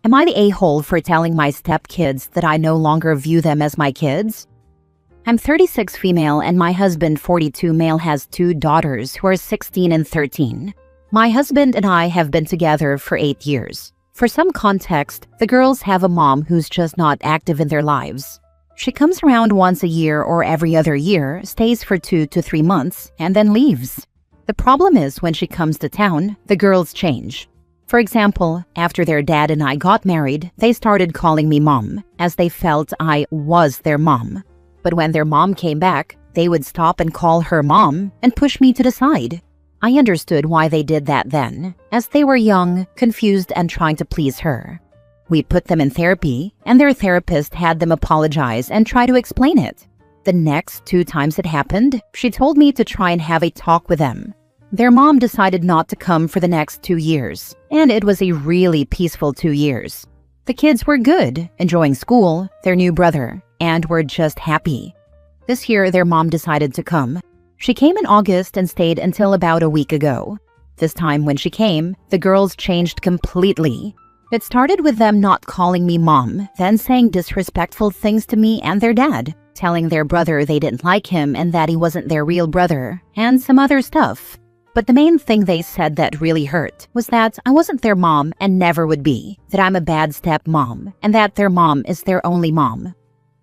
Am I the a-hole for telling my stepkids that I no longer view them as my kids? I'm 36 female and my husband 42 male has 2 daughters who are 16 and 13. My husband and I have been together for 8 years. For some context, the girls have a mom who's just not active in their lives. She comes around once a year or every other year, stays for 2 to 3 months, and then leaves. The problem is when she comes to town, the girls change. For example, after their dad and I got married, they started calling me mom, as they felt I was their mom. But when their mom came back, they would stop and call her mom and push me to the side. I understood why they did that then, as they were young, confused, and trying to please her. We put them in therapy, and their therapist had them apologize and try to explain it. The next 2 times it happened, she told me to try and have a talk with them. Their mom decided not to come for the next 2 years, and it was a really peaceful 2 years. The kids were good, enjoying school, their new brother, and were just happy. This year, their mom decided to come. She came in August and stayed until about a week ago. This time when she came, the girls changed completely. It started with them not calling me mom, then saying disrespectful things to me and their dad, telling their brother they didn't like him and that he wasn't their real brother, and some other stuff. But the main thing they said that really hurt was that I wasn't their mom and never would be, that I'm a bad stepmom, and that their mom is their only mom.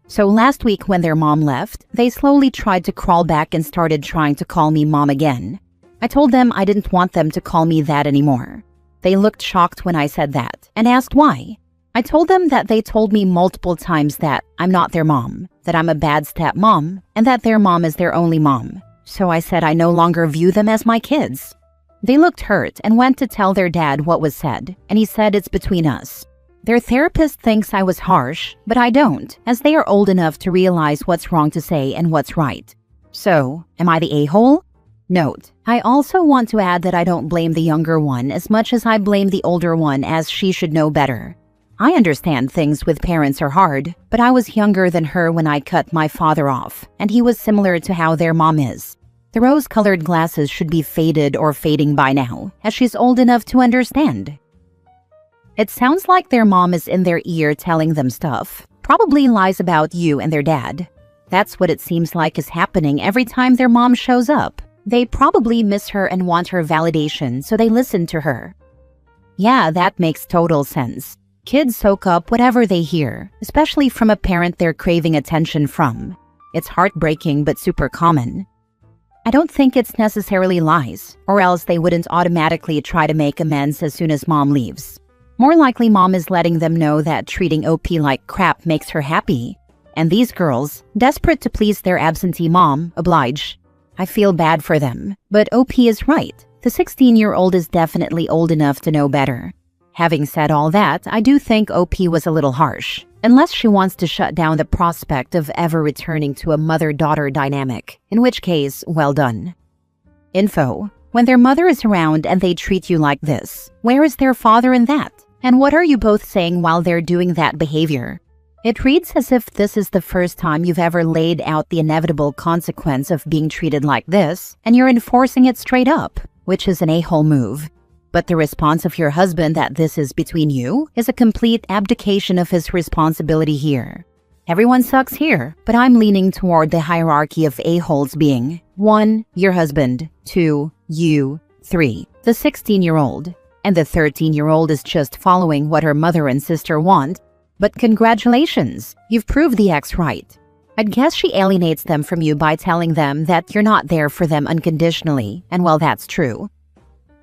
So last week when their mom left, they slowly tried to crawl back and started trying to call me mom again. I told them I didn't want them to call me that anymore. They looked shocked when I said that and asked why. I told them that they told me multiple times that I'm not their mom, that I'm a bad stepmom, and that their mom is their only mom. So I said I no longer view them as my kids. They looked hurt and went to tell their dad what was said, and he said it's between us. Their therapist thinks I was harsh, but I don't, as they are old enough to realize what's wrong to say and what's right. So, am I the a-hole? Note, I also want to add that I don't blame the younger one as much as I blame the older one, as she should know better. I understand things with parents are hard, but I was younger than her when I cut my father off, and he was similar to how their mom is. The rose-colored glasses should be faded or fading by now, as she's old enough to understand. It sounds like their mom is in their ear telling them stuff, probably lies about you and their dad. That's what it seems like is happening every time their mom shows up. They probably miss her and want her validation, so they listen to her. Yeah, that makes total sense. Kids soak up whatever they hear, especially from a parent they're craving attention from. It's heartbreaking but super common. I don't think it's necessarily lies, or else they wouldn't automatically try to make amends as soon as mom leaves. More likely mom is letting them know that treating OP like crap makes her happy. And these girls, desperate to please their absentee mom, oblige. I feel bad for them, but OP is right. The 16-year-old is definitely old enough to know better. Having said all that, I do think OP was a little harsh, unless she wants to shut down the prospect of ever returning to a mother-daughter dynamic, in which case, well done. Info: when their mother is around and they treat you like this, where is their father in that? And what are you both saying while they're doing that behavior? It reads as if this is the first time you've ever laid out the inevitable consequence of being treated like this, and you're enforcing it straight up, which is an a-hole move. But the response of your husband that this is between you is a complete abdication of his responsibility here. Everyone sucks here, but I'm leaning toward the hierarchy of a-holes being 1. Your husband, 2. You, 3. The 16-year-old, and the 13-year-old is just following what her mother and sister want. But congratulations, you've proved the ex right. I'd guess she alienates them from you by telling them that you're not there for them unconditionally, and well, that's true.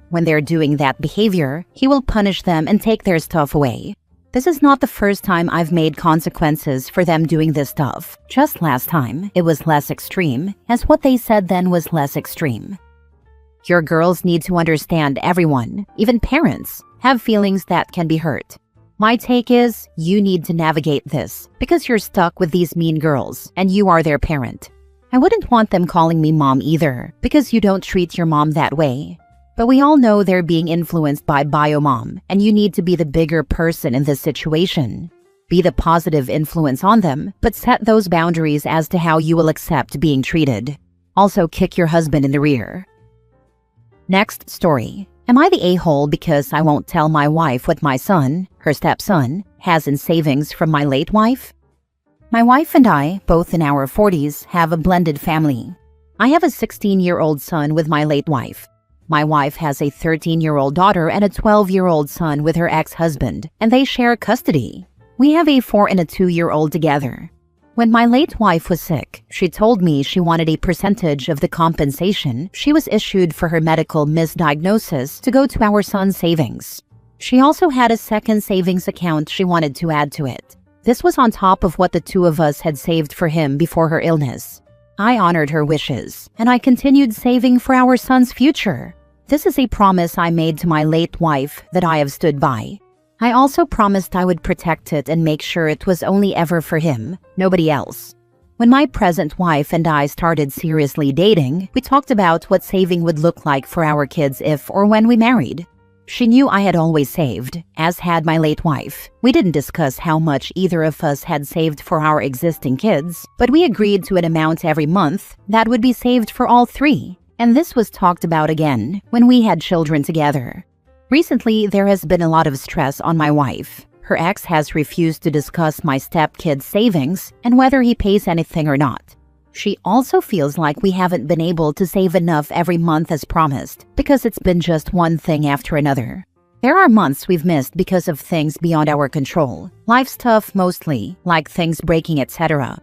When they're doing that behavior, he will punish them and take their stuff away. This is not the first time I've made consequences for them doing this stuff. Just last time, it was less extreme, as what they said then was less extreme. Your girls need to understand everyone, even parents, have feelings that can be hurt. My take is, you need to navigate this, because you're stuck with these mean girls, and you are their parent. I wouldn't want them calling me mom either, because you don't treat your mom that way. But we all know they're being influenced by bio-mom, and you need to be the bigger person in this situation. Be the positive influence on them, but set those boundaries as to how you will accept being treated. Also, kick your husband in the rear. Next story. Am I the a-hole because I won't tell my wife what my son, her stepson, has in savings from my late wife? My wife and I, both in our 40s, have a blended family. I have a 16-year-old son with my late wife. My wife has a 13-year-old daughter and a 12-year-old son with her ex-husband, and they share custody. We have a 4 and a 2-year-old together. When my late wife was sick, she told me she wanted a percentage of the compensation she was issued for her medical misdiagnosis to go to our son's savings. She also had a second savings account she wanted to add to it. This was on top of what the two of us had saved for him before her illness. I honored her wishes, and I continued saving for our son's future. This is a promise I made to my late wife that I have stood by. I also promised I would protect it and make sure it was only ever for him, nobody else. When my present wife and I started seriously dating, we talked about what saving would look like for our kids if or when we married. She knew I had always saved, as had my late wife. We didn't discuss how much either of us had saved for our existing kids, but we agreed to an amount every month that would be saved for all three. And this was talked about again when we had children together. Recently, there has been a lot of stress on my wife. Her ex has refused to discuss my stepkid's savings and whether he pays anything or not. She also feels like we haven't been able to save enough every month as promised because it's been just one thing after another. There are months we've missed because of things beyond our control. Life stuff mostly, like things breaking, etc.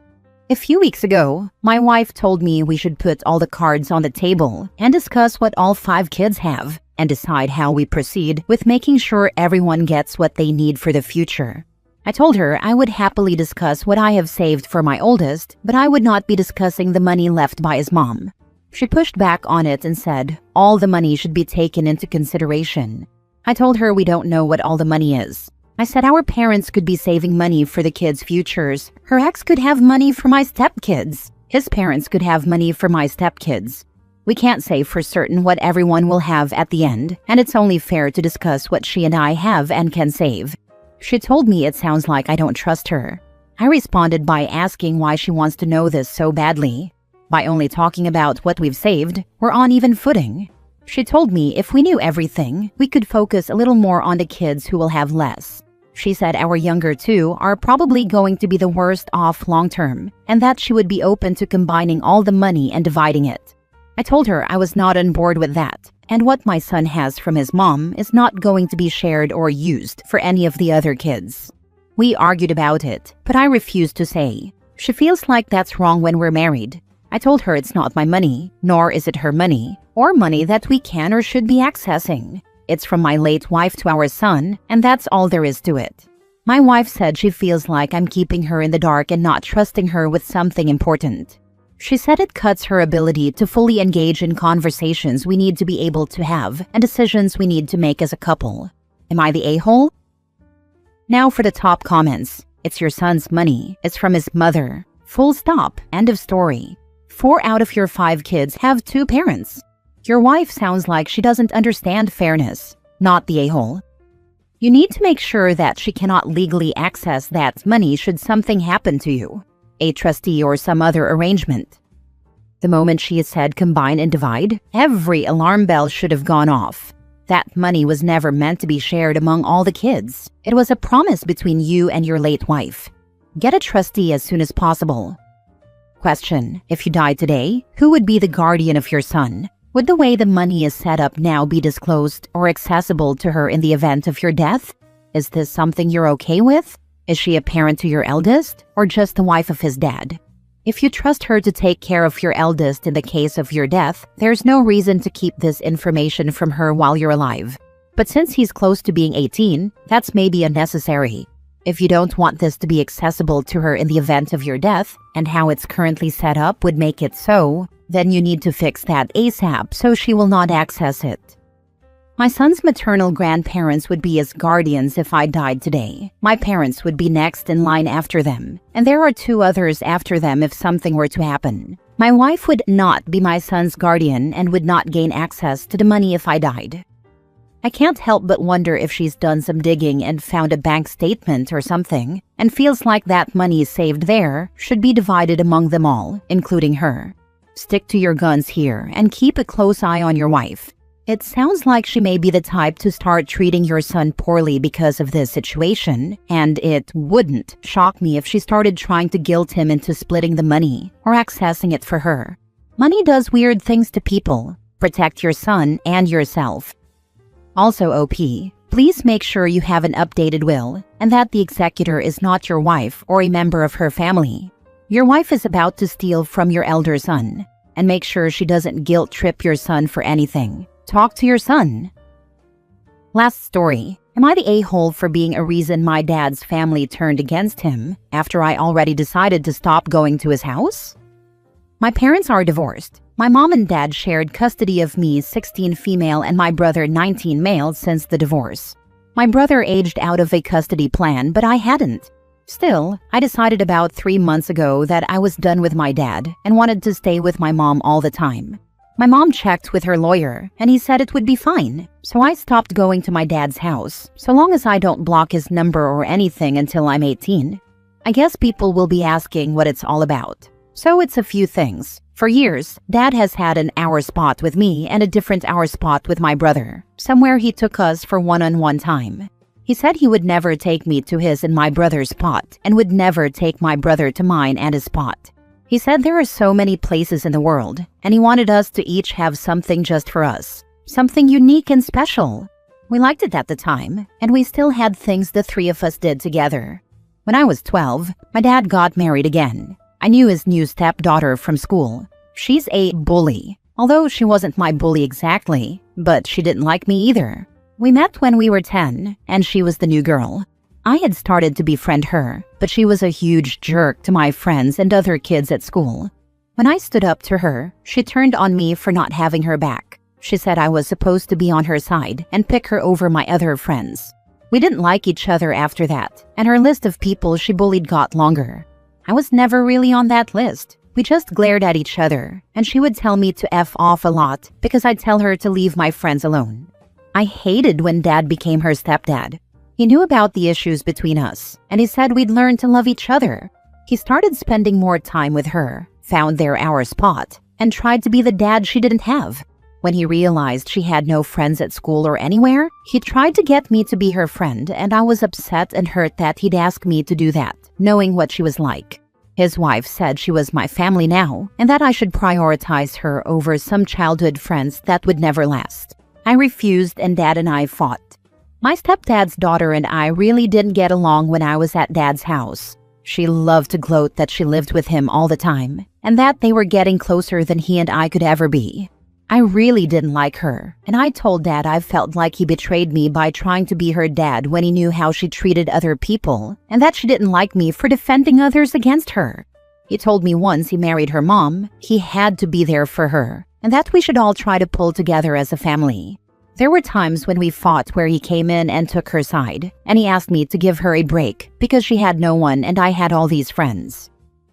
A few weeks ago, my wife told me we should put all the cards on the table and discuss what all 5 kids have and decide how we proceed with making sure everyone gets what they need for the future. I told her I would happily discuss what I have saved for my oldest, but I would not be discussing the money left by his mom. She pushed back on it and said all the money should be taken into consideration. I told her we don't know what all the money is. I said our parents could be saving money for the kids' futures. Her ex could have money for my stepkids. His parents could have money for my stepkids. We can't say for certain what everyone will have at the end, and it's only fair to discuss what she and I have and can save. She told me it sounds like I don't trust her. I responded by asking why she wants to know this so badly. By only talking about what we've saved, we're on even footing. She told me if we knew everything, we could focus a little more on the kids who will have less. She said our younger two are probably going to be the worst off long term, and that she would be open to combining all the money and dividing it. I told her I was not on board with that, and what my son has from his mom is not going to be shared or used for any of the other kids. We argued about it, but I refused to say. She feels like that's wrong when we're married. I told her it's not my money, nor is it her money, or money that we can or should be accessing. It's from my late wife to our son, and that's all there is to it. My wife said she feels like I'm keeping her in the dark and not trusting her with something important. She said it cuts her ability to fully engage in conversations we need to be able to have and decisions we need to make as a couple. Am I the a-hole? Now for the top comments. It's your son's money. It's from his mother. Full stop. End of story. 4 out of your 5 kids have 2 parents. Your wife sounds like she doesn't understand fairness. Not the a-hole. You need to make sure that she cannot legally access that money should something happen to you. A trustee or some other arrangement. The moment she said combine and divide, every alarm bell should have gone off. That money was never meant to be shared among all the kids. It was a promise between you and your late wife. Get a trustee as soon as possible. Question: if you died today, who would be the guardian of your son? Would the way the money is set up now be disclosed or accessible to her in the event of your death? Is this something you're okay with? Is she a parent to your eldest, or just the wife of his dad? If you trust her to take care of your eldest in the case of your death, there's no reason to keep this information from her while you're alive. But since he's close to being 18, that's maybe unnecessary. If you don't want this to be accessible to her in the event of your death, and how it's currently set up would make it so, then you need to fix that ASAP so she will not access it. My son's maternal grandparents would be his guardians if I died today. My parents would be next in line after them, and there are 2 others after them if something were to happen. My wife would not be my son's guardian and would not gain access to the money if I died. I can't help but wonder if she's done some digging and found a bank statement or something, and feels like that money saved there should be divided among them all, including her. Stick to your guns here and keep a close eye on your wife. It sounds like she may be the type to start treating your son poorly because of this situation, and it wouldn't shock me if she started trying to guilt him into splitting the money or accessing it for her. Money does weird things to people. Protect your son and yourself. Also, OP, please make sure you have an updated will and that the executor is not your wife or a member of her family. Your wife is about to steal from your elder son, and make sure she doesn't guilt trip your son for anything. Talk to your son. Last story. Am I the a-hole for being a reason my dad's family turned against him after I already decided to stop going to his house? My parents are divorced. My mom and dad shared custody of me, 16 female, and my brother, 19 male, since the divorce. My brother aged out of a custody plan, but I hadn't. Still, I decided about 3 months ago that I was done with my dad and wanted to stay with my mom all the time. My mom checked with her lawyer, and he said it would be fine, so I stopped going to my dad's house, so long as I don't block his number or anything until I'm 18. I guess people will be asking what it's all about. So it's a few things. For years, Dad has had an hour spot with me and a different hour spot with my brother, somewhere he took us for one-on-one time. He said he would never take me to his and my brother's spot, and would never take my brother to mine and his spot. He said there are so many places in the world, and he wanted us to each have something just for us. Something unique and special. We liked it at the time, and we still had things the three of us did together. When I was 12, my dad got married again. I knew his new stepdaughter from school. She's a bully, although she wasn't my bully exactly, but she didn't like me either. We met when we were 10, and she was the new girl. I had started to befriend her, but she was a huge jerk to my friends and other kids at school. When I stood up to her, she turned on me for not having her back. She said I was supposed to be on her side and pick her over my other friends. We didn't like each other after that, and her list of people she bullied got longer. I was never really on that list. We just glared at each other, and she would tell me to F off a lot because I'd tell her to leave my friends alone. I hated when Dad became her stepdad. He knew about the issues between us, and he said we'd learn to love each other. He started spending more time with her, found their hour spot, and tried to be the dad she didn't have. When he realized she had no friends at school or anywhere, he tried to get me to be her friend, and I was upset and hurt that he'd ask me to do that, knowing what she was like. His wife said she was my family now, and that I should prioritize her over some childhood friends that would never last. I refused, and Dad and I fought. My stepdad's daughter and I really didn't get along when I was at Dad's house. She loved to gloat that she lived with him all the time, and that they were getting closer than he and I could ever be. I really didn't like her, and I told Dad I felt like he betrayed me by trying to be her dad when he knew how she treated other people, and that she didn't like me for defending others against her. He told me once he married her mom, he had to be there for her, and that we should all try to pull together as a family. There were times when we fought where he came in and took her side, and he asked me to give her a break because she had no one and I had all these friends.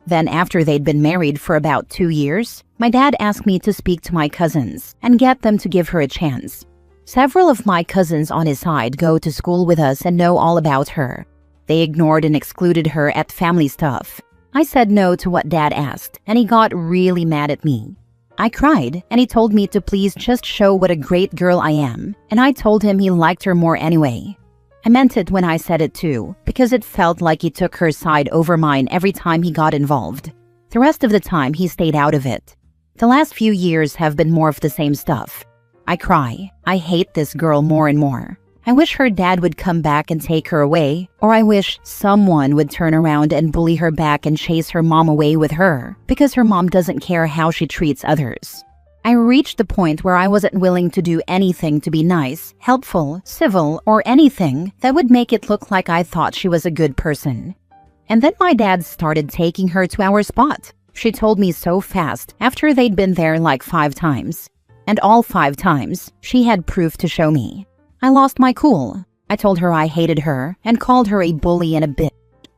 Then after they'd been married for about 2 years, my dad asked me to speak to my cousins and get them to give her a chance. Several of my cousins on his side go to school with us and know all about her. They ignored and excluded her at family stuff. I said no to what Dad asked, and he got really mad at me. I cried, and he told me to please just show what a great girl I am, and I told him he liked her more anyway. I meant it when I said it too, because it felt like he took her side over mine every time he got involved. The rest of the time, he stayed out of it. The last few years have been more of the same stuff. I cry. I hate this girl more and more. I wish her dad would come back and take her away, or I wish someone would turn around and bully her back and chase her mom away with her, because her mom doesn't care how she treats others. I reached the point where I wasn't willing to do anything to be nice, helpful, civil, or anything that would make it look like I thought she was a good person. And then my dad started taking her to our spot. She told me so fast after they'd been there like 5 times. And all 5 times, she had proof to show me. I lost my cool. I told her I hated her and called her a bully and a bitch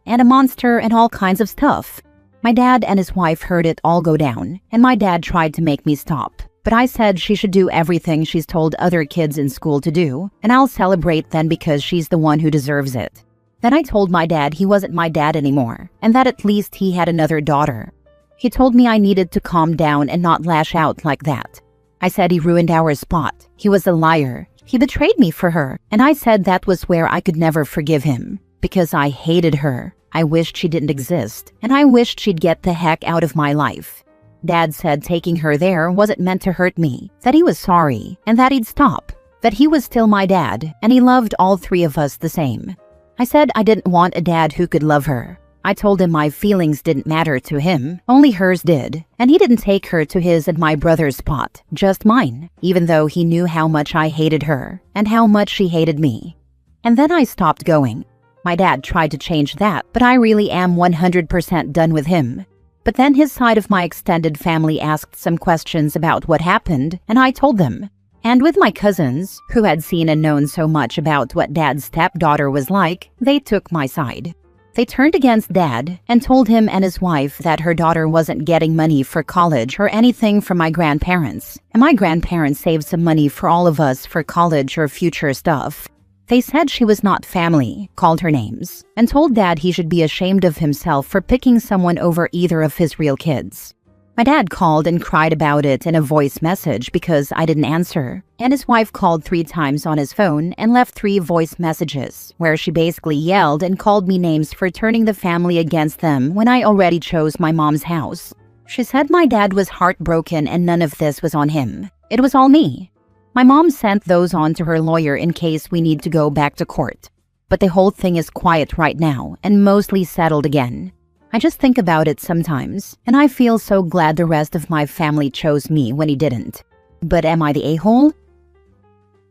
and a monster and all kinds of stuff. My dad and his wife heard it all go down, and my dad tried to make me stop. But I said she should do everything she's told other kids in school to do, and I'll celebrate then because she's the one who deserves it. Then I told my dad he wasn't my dad anymore, and that at least he had another daughter. He told me I needed to calm down and not lash out like that. I said he ruined our spot. He was a liar. He betrayed me for her, and I said that was where I could never forgive him. Because I hated her. I wished she didn't exist, and I wished she'd get the heck out of my life. Dad said taking her there wasn't meant to hurt me, that he was sorry, and that he'd stop. That he was still my dad, and he loved all three of us the same. I said I didn't want a dad who could love her. I told him my feelings didn't matter to him, only hers did, and he didn't take her to his and my brother's spot, just mine, even though he knew how much I hated her, and how much she hated me. And then I stopped going. My dad tried to change that, but I really am 100% done with him. But then his side of my extended family asked some questions about what happened, and I told them. And with my cousins, who had seen and known so much about what Dad's stepdaughter was like, they took my side. They turned against Dad and told him and his wife that her daughter wasn't getting money for college or anything from my grandparents, and my grandparents saved some money for all of us for college or future stuff. They said she was not family, called her names, and told Dad he should be ashamed of himself for picking someone over either of his real kids. My dad called and cried about it in a voice message because I didn't answer, and his wife called 3 times on his phone and left 3 voice messages, where she basically yelled and called me names for turning the family against them when I already chose my mom's house. She said my dad was heartbroken and none of this was on him. It was all me. My mom sent those on to her lawyer in case we need to go back to court. But the whole thing is quiet right now and mostly settled again. I just think about it sometimes, and I feel so glad the rest of my family chose me when he didn't. But am I the a-hole?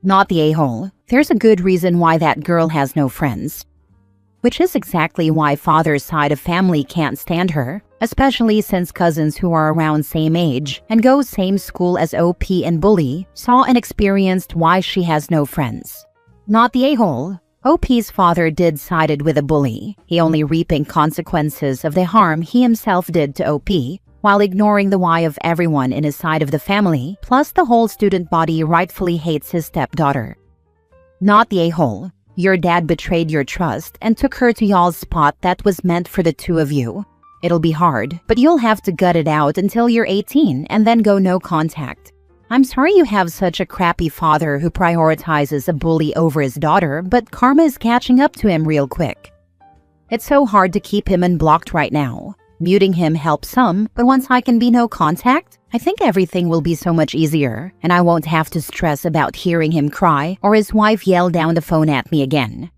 Not the a-hole. There's a good reason why that girl has no friends. Which is exactly why father's side of family can't stand her, especially since cousins who are around same age and go same school as OP and Bully saw and experienced why she has no friends. Not the a-hole. OP's father did sided with a bully, he only reaping consequences of the harm he himself did to OP, while ignoring the why of everyone in his side of the family, plus the whole student body rightfully hates his stepdaughter. Not the a-hole. Your dad betrayed your trust and took her to y'all's spot that was meant for the 2 of you. It'll be hard, but you'll have to gut it out until you're 18 and then go no contact. I'm sorry you have such a crappy father who prioritizes a bully over his daughter, but karma is catching up to him real quick. It's so hard to keep him unblocked right now. Muting him helps some, but once I can be no contact, I think everything will be so much easier, and I won't have to stress about hearing him cry or his wife yell down the phone at me again.